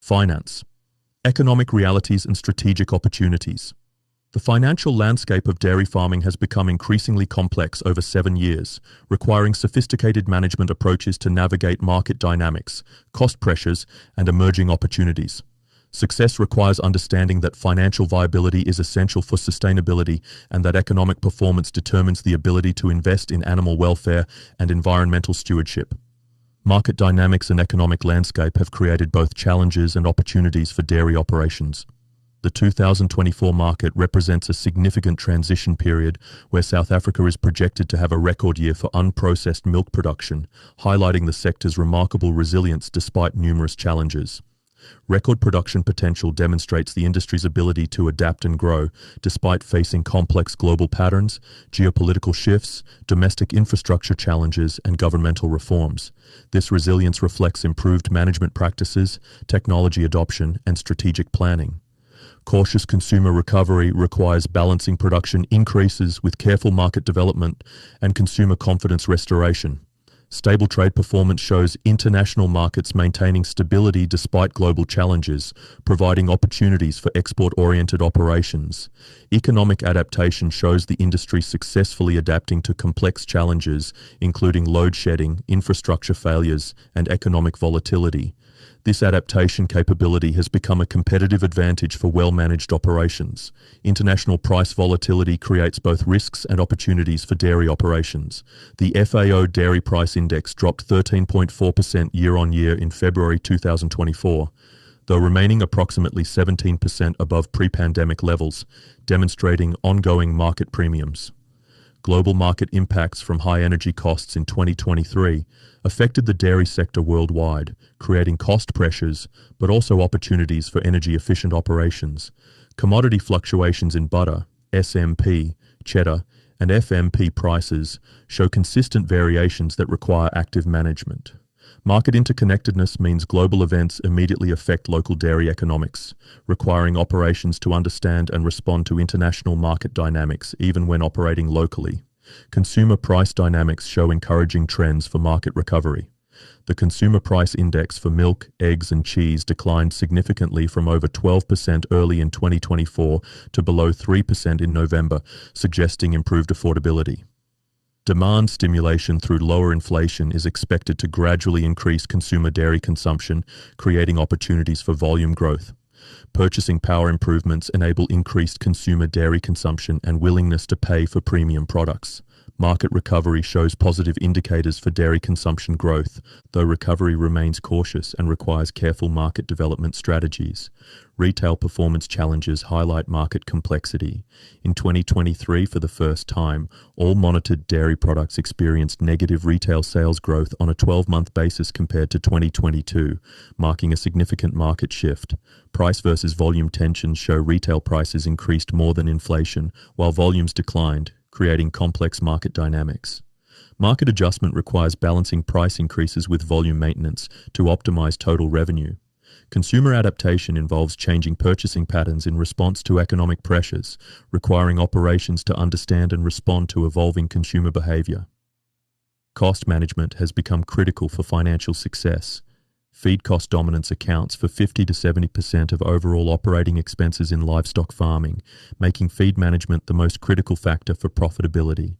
Finance. Economic realities and strategic opportunities. The financial landscape of dairy farming has become increasingly complex over 7 years, requiring sophisticated management approaches to navigate market dynamics, cost pressures, and emerging opportunities. Success requires understanding that financial viability is essential for sustainability and that economic performance determines the ability to invest in animal welfare and environmental stewardship. Market dynamics and economic landscape have created both challenges and opportunities for dairy operations. The 2024 market represents a significant transition period where South Africa is projected to have a record year for unprocessed milk production, highlighting the sector's remarkable resilience despite numerous challenges. Record production potential demonstrates the industry's ability to adapt and grow, despite facing complex global patterns, geopolitical shifts, domestic infrastructure challenges, and governmental reforms. This resilience reflects improved management practices, technology adoption, and strategic planning. Cautious consumer recovery requires balancing production increases with careful market development and consumer confidence restoration. Stable trade performance shows international markets maintaining stability despite global challenges, providing opportunities for export-oriented operations. Economic adaptation shows the industry successfully adapting to complex challenges, including load shedding, infrastructure failures, and economic volatility. This adaptation capability has become a competitive advantage for well-managed operations. International price volatility creates both risks and opportunities for dairy operations. The FAO Dairy Price Index dropped 13.4% year-on-year in February 2024, though remaining approximately 17% above pre-pandemic levels, demonstrating ongoing market premiums. Global market impacts from high energy costs in 2023 affected the dairy sector worldwide, creating cost pressures, but also opportunities for energy-efficient operations. Commodity fluctuations in butter, SMP, cheddar, and FMP prices show consistent variations that require active management. Market interconnectedness means global events immediately affect local dairy economics, requiring operations to understand and respond to international market dynamics even when operating locally. Consumer price dynamics show encouraging trends for market recovery. The Consumer Price Index for milk, eggs, and cheese declined significantly from over 12% early in 2024 to below 3% in November, suggesting improved affordability. Demand stimulation through lower inflation is expected to gradually increase consumer dairy consumption, creating opportunities for volume growth. Purchasing power improvements enable increased consumer dairy consumption and willingness to pay for premium products. Market recovery shows positive indicators for dairy consumption growth, though recovery remains cautious and requires careful market development strategies. Retail performance challenges highlight market complexity. In 2023, for the first time, all monitored dairy products experienced negative retail sales growth on a 12-month basis compared to 2022, marking a significant market shift. Price versus volume tensions show retail prices increased more than inflation, while volumes declined, creating complex market dynamics. Market adjustment requires balancing price increases with volume maintenance to optimize total revenue. Consumer adaptation involves changing purchasing patterns in response to economic pressures, requiring operations to understand and respond to evolving consumer behavior. Cost management has become critical for financial success. Feed cost dominance accounts for 50 to 70% of overall operating expenses in livestock farming, making feed management the most critical factor for profitability.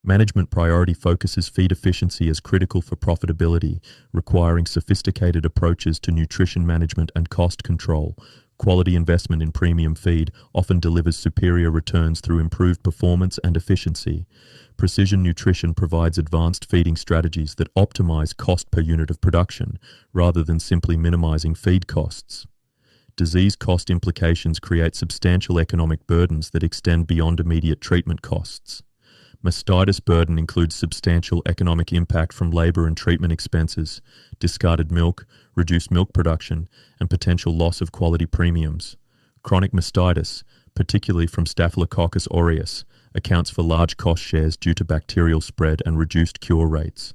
Management priority focuses feed efficiency as critical for profitability, requiring sophisticated approaches to nutrition management and cost control. Quality investment in premium feed often delivers superior returns through improved performance and efficiency. Precision nutrition provides advanced feeding strategies that optimize cost per unit of production, rather than simply minimizing feed costs. Disease cost implications create substantial economic burdens that extend beyond immediate treatment costs. Mastitis burden includes substantial economic impact from labor and treatment expenses, discarded milk, reduced milk production, and potential loss of quality premiums. Chronic mastitis, particularly from Staphylococcus aureus, accounts for large cost shares due to bacterial spread and reduced cure rates.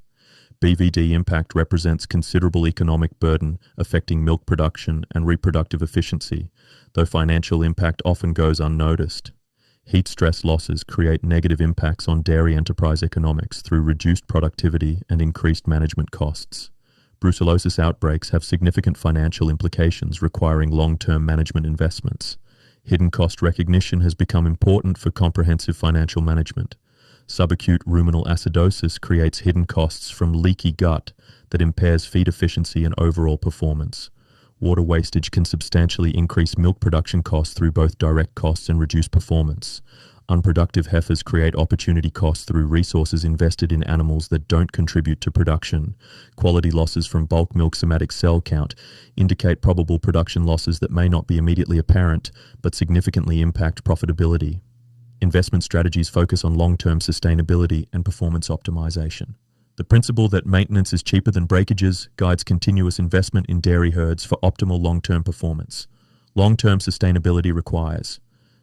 BVD impact represents considerable economic burden affecting milk production and reproductive efficiency, though financial impact often goes unnoticed. Heat stress losses create negative impacts on dairy enterprise economics through reduced productivity and increased management costs. Brucellosis outbreaks have significant financial implications requiring long-term management investments. Hidden cost recognition has become important for comprehensive financial management. Subacute ruminal acidosis creates hidden costs from leaky gut that impairs feed efficiency and overall performance. Water wastage can substantially increase milk production costs through both direct costs and reduced performance. Unproductive heifers create opportunity costs through resources invested in animals that don't contribute to production. Quality losses from bulk milk somatic cell count indicate probable production losses that may not be immediately apparent, but significantly impact profitability. Investment strategies focus on long-term sustainability and performance optimization. The principle that maintenance is cheaper than breakages guides continuous investment in dairy herds for optimal long-term performance. Long-term sustainability requires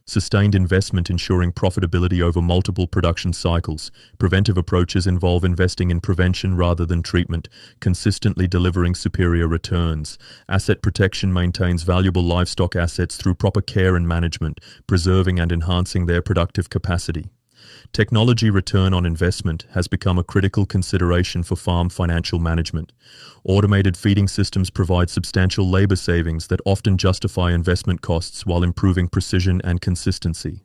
sustained investment ensuring profitability over multiple production cycles. Preventive approaches involve investing in prevention rather than treatment, consistently delivering superior returns. Asset protection maintains valuable livestock assets through proper care and management, preserving and enhancing their productive capacity. Technology return on investment has become a critical consideration for farm financial management. Automated feeding systems provide substantial labor savings that often justify investment costs while improving precision and consistency.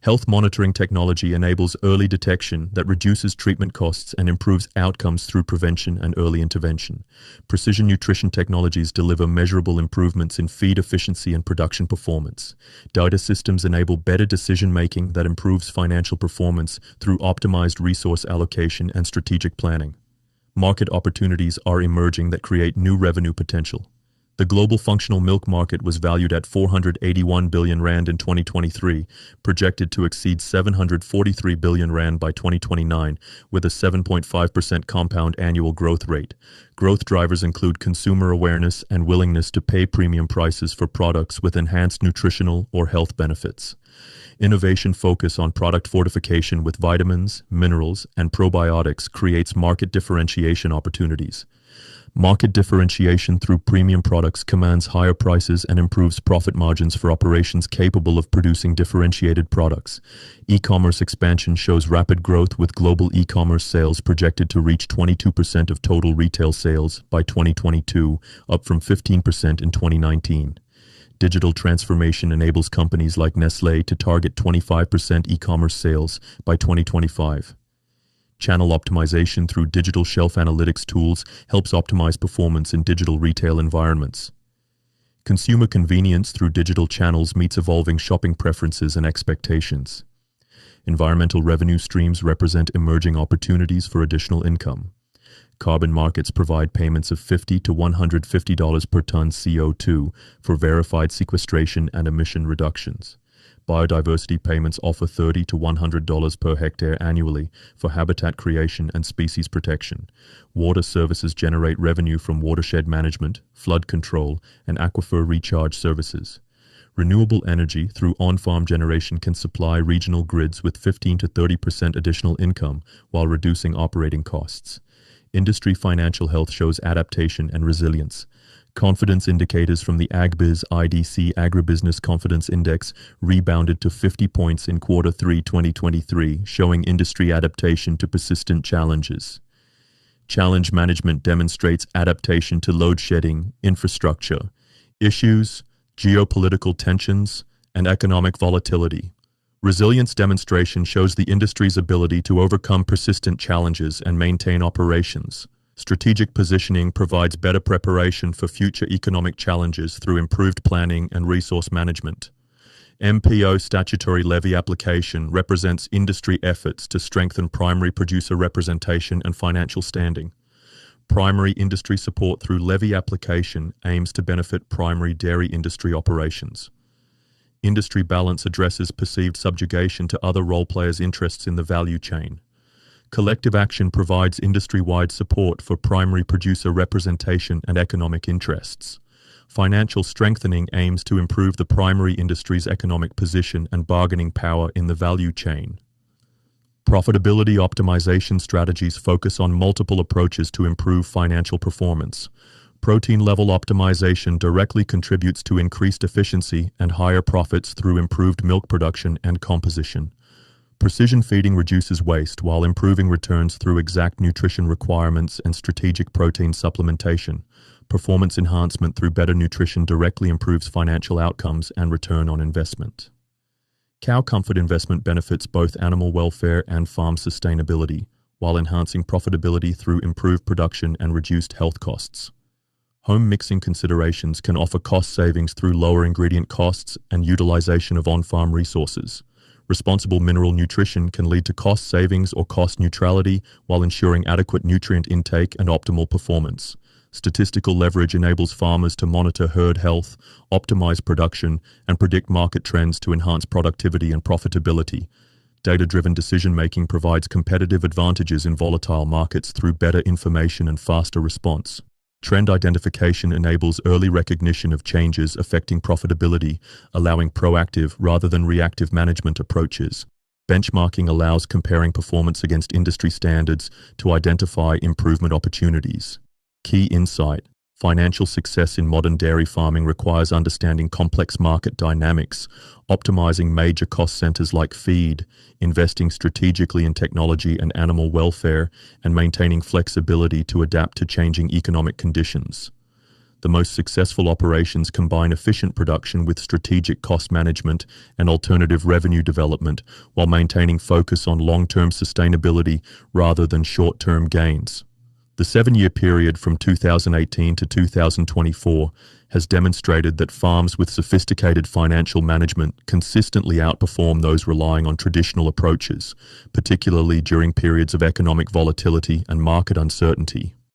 Health monitoring technology enables early detection that reduces treatment costs and improves outcomes through prevention and early intervention. Precision nutrition technologies deliver measurable improvements in feed efficiency and production performance. Data systems enable better decision-making that improves financial performance through optimized resource allocation and strategic planning. Market opportunities are emerging that create new revenue potential. The global functional milk market was valued at 481 billion rand in 2023, projected to exceed 743 billion rand by 2029, with a 7.5% compound annual growth rate. Growth drivers include consumer awareness and willingness to pay premium prices for products with enhanced nutritional or health benefits. Innovation focus on product fortification with vitamins, minerals, and probiotics creates market differentiation opportunities. Market differentiation through premium products commands higher prices and improves profit margins for operations capable of producing differentiated products. E-commerce expansion shows rapid growth with global e-commerce sales projected to reach 22% of total retail sales by 2022, up from 15% in 2019. Digital transformation enables companies like Nestlé to target 25% e-commerce sales by 2025. Channel optimization through digital shelf analytics tools helps optimize performance in digital retail environments. Consumer convenience through digital channels meets evolving shopping preferences and expectations. Environmental revenue streams represent emerging opportunities for additional income. Carbon markets provide payments of $50 to $150 per ton CO2 for verified sequestration and emission reductions. Biodiversity payments offer $30 to $100 per hectare annually for habitat creation and species protection. Water services generate revenue from watershed management, flood control, and aquifer recharge services. Renewable energy through on-farm generation can supply regional grids with 15 to 30% additional income while reducing operating costs. Industry financial health shows adaptation and resilience. Confidence indicators from the AgBiz IDC Agribusiness Confidence Index rebounded to 50 points in Q3 2023, showing industry adaptation to persistent challenges. Challenge management demonstrates adaptation to load shedding, infrastructure issues, geopolitical tensions, and economic volatility. Resilience demonstration shows the industry's ability to overcome persistent challenges and maintain operations. Strategic positioning provides better preparation for future economic challenges through improved planning and resource management. MPO statutory levy application represents industry efforts to strengthen primary producer representation and financial standing. Primary industry support through levy application aims to benefit primary dairy industry operations. Industry balance addresses perceived subjugation to other role players' interests in the value chain. Collective action provides industry-wide support for primary producer representation and economic interests. Financial strengthening aims to improve the primary industry's economic position and bargaining power in the value chain. Profitability optimization strategies focus on multiple approaches to improve financial performance. Protein level optimization directly contributes to increased efficiency and higher profits through improved milk production and composition. Precision feeding reduces waste while improving returns through exact nutrition requirements and strategic protein supplementation. Performance enhancement through better nutrition directly improves financial outcomes and return on investment. Cow comfort investment benefits both animal welfare and farm sustainability, while enhancing profitability through improved production and reduced health costs. Home mixing considerations can offer cost savings through lower ingredient costs and utilization of on-farm resources. Responsible mineral nutrition can lead to cost savings or cost neutrality while ensuring adequate nutrient intake and optimal performance. Statistical leverage enables farmers to monitor herd health, optimize production, and predict market trends to enhance productivity and profitability. Data-driven decision-making provides competitive advantages in volatile markets through better information and faster response. Trend identification enables early recognition of changes affecting profitability, allowing proactive rather than reactive management approaches. Benchmarking allows comparing performance against industry standards to identify improvement opportunities. Key insight: financial success in modern dairy farming requires understanding complex market dynamics, optimizing major cost centers like feed, investing strategically in technology and animal welfare, and maintaining flexibility to adapt to changing economic conditions. The most successful operations combine efficient production with strategic cost management and alternative revenue development while maintaining focus on long-term sustainability rather than short-term gains. The 7-year period from 2018 to 2024 has demonstrated that farms with sophisticated financial management consistently outperform those relying on traditional approaches, particularly during periods of economic volatility and market uncertainty.